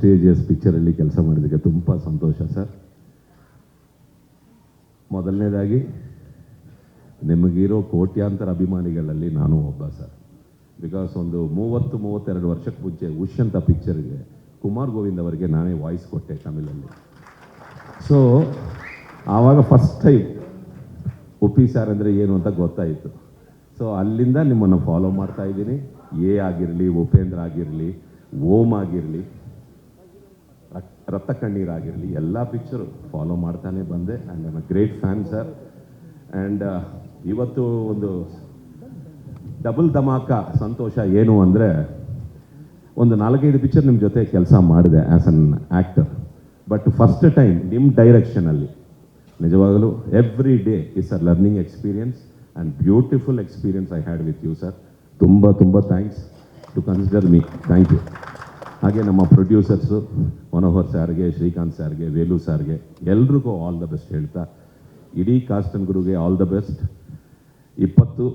Prestigious ಪಿಕ್ಚರಲ್ಲಿ ಕೆಲಸ ಮಾಡಿದ್ದಕ್ಕೆ ತುಂಬ ಸಂತೋಷ ಸರ್. ಮೊದಲನೇದಾಗಿ ನಿಮಗಿರೋ ಕೋಟ್ಯಾಂತರ ಅಭಿಮಾನಿಗಳಲ್ಲಿ ನಾನು ಒಬ್ಬ ಸರ್. ಬಿಕಾಸ್ ಒಂದು 30-32 ವರ್ಷಕ್ಕೆ ಮುಂಚೆ ಉಶ್ ಅಂತ ಪಿಕ್ಚರ್ಗೆ ಕುಮಾರ್ ಗೋವಿಂದ್ ಅವರಿಗೆ ನಾನೇ ವಾಯ್ಸ್ ಕೊಟ್ಟೆ ತಮಿಳಲ್ಲಿ. ಸೊ ಆವಾಗ ಫಸ್ಟ್ ಟೈಮ್ ಉಪ್ಪಿ ಸರ್ ಅಂದರೆ ಏನು ಅಂತ ಗೊತ್ತಾಯಿತು. ಸೊ ಅಲ್ಲಿಂದ ನಿಮ್ಮನ್ನು ಫಾಲೋ ಮಾಡ್ತಾ ಇದ್ದೀನಿ. ಆಗಿರಲಿ, ಉಪೇಂದ್ರ ಆಗಿರಲಿ, ಓಮ್ ಆಗಿರಲಿ, ರಕ್ತ ಕಣ್ಣೀರಾಗಿರಲಿ, ಎಲ್ಲ ಪಿಕ್ಚರು ಫಾಲೋ ಮಾಡ್ತಾನೆ ಬಂದೆ. And I am a great fan sir. And ಇವತ್ತು ಒಂದು ಡಬಲ್ ಧಮಾಕ ಸಂತೋಷ ಏನು ಅಂದರೆ, ಒಂದು 4-5 ಪಿಕ್ಚರ್ ನಿಮ್ಮ ಜೊತೆ ಕೆಲಸ ಮಾಡಿದೆ as an actor. But first time ನಿಮ್ಮ ಡೈರೆಕ್ಷನಲ್ಲಿ ನಿಜವಾಗಲೂ every day is a learning experience and beautiful experience I had with you sir. ತುಂಬ ತುಂಬ thanks to consider me. Thank you. ಹಾಗೆ ನಮ್ಮ ಪ್ರೊಡ್ಯೂಸರ್ಸು ಮನೋಹರ್ ಸಾರ್ಗೆ, ಶ್ರೀಕಾಂತ್ ಸಾರ್ಗೆ, ವೇಲು ಸಾರ್ಗೆ ಎಲ್ರಿಗೂ ಆಲ್ ದ ಬೆಸ್ಟ್ ಹೇಳ್ತಾ, ಇಡೀ ಕಾಸ್ಟ್ ಆ್ಯಂಡ್ ಗುರುಗೆ ಆಲ್ ದ ಬೆಸ್ಟ್. 20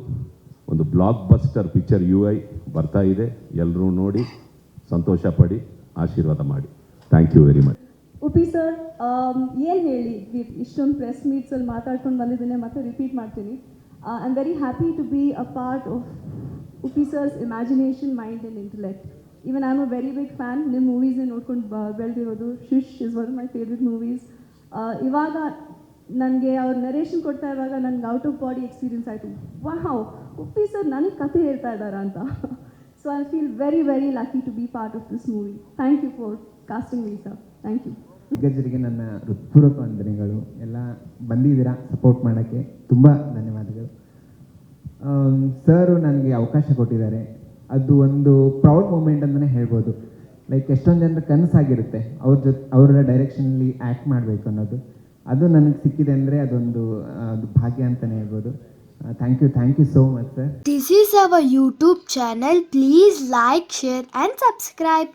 ಒಂದು ಬ್ಲಾಕ್ ಬಸ್ಟರ್ ಪಿಕ್ಚರ್ UI ಬರ್ತಾ ಇದೆ. ಎಲ್ಲರೂ ನೋಡಿ ಸಂತೋಷ ಪಡಿ, ಆಶೀರ್ವಾದ ಮಾಡಿ. Thank you very much. Uppi sir, ಏನು ಹೇಳಿ, ಇಷ್ಟೊಂದು ಪ್ರೆಸ್ ಮೀಟ್ಸಲ್ಲಿ ಮಾತಾಡ್ಕೊಂಡು ಬಂದಿದ್ದೇನೆ, ಮತ್ತೆ ರಿಪೀಟ್ ಮಾಡ್ತೀನಿ. I am very happy to be a part of Uppi sir's imagination, mind and intellect. Even I am a very big fan. ನಿಮ್ಮ ಮೂವೀಸ್ನ ನೋಡ್ಕೊಂಡು ಬೆಳೆದಿರೋದು. Shh is one of my favourite movies. ಇವಾಗ ನನಗೆ ಅವ್ರು ನರೇಷನ್ ಕೊಡ್ತಾ ಇರುವಾಗ ನನಗೆ ಔಟ್ ಆಫ್ ಬಾಡಿ ಎಕ್ಸ್ಪೀರಿಯನ್ಸ್ ಆಯಿತು. ವಾಹ್, ಉಪ್ಪಿ ಸರ್ ನನಗೆ ಕತೆ ಹೇಳ್ತಾ ಇದ್ದಾರಾ ಅಂತ. So I feel very very lucky to be part of this movie. Thank you for casting me sir. Thank you. ದಿಗ್ಗಜರಿಗೆ ನನ್ನ ಹೃತ್ಪೂರ್ವಕ ವಂದನೆಗಳು. ಎಲ್ಲ ಬಂದಿದ್ದೀರಾ ಸಪೋರ್ಟ್ ಮಾಡೋಕ್ಕೆ, ತುಂಬ ಧನ್ಯವಾದಗಳು. ಸರು ನನಗೆ ಅವಕಾಶ ಕೊಟ್ಟಿದ್ದಾರೆ. ಅದು ಒಂದು ಪ್ರೌಡ್ ಮೂಮೆಂಟ್ ಅಂತಲೇ ಹೇಳ್ಬೋದು. ಲೈಕ್ ಎಷ್ಟೊಂದು ಜನರ ಕನಸಾಗಿರುತ್ತೆ ಅವರ ಡೈರೆಕ್ಷನಲ್ಲಿ ಆ್ಯಕ್ಟ್ ಮಾಡಬೇಕು ಅನ್ನೋದು. ಅದು ನನಗೆ ಸಿಕ್ಕಿದೆ ಅಂದರೆ ಅದು ಭಾಗ್ಯ ಅಂತಲೇ ಹೇಳ್ಬೋದು. Thank you so much, sir. This is our YouTube channel. Please like, share and subscribe.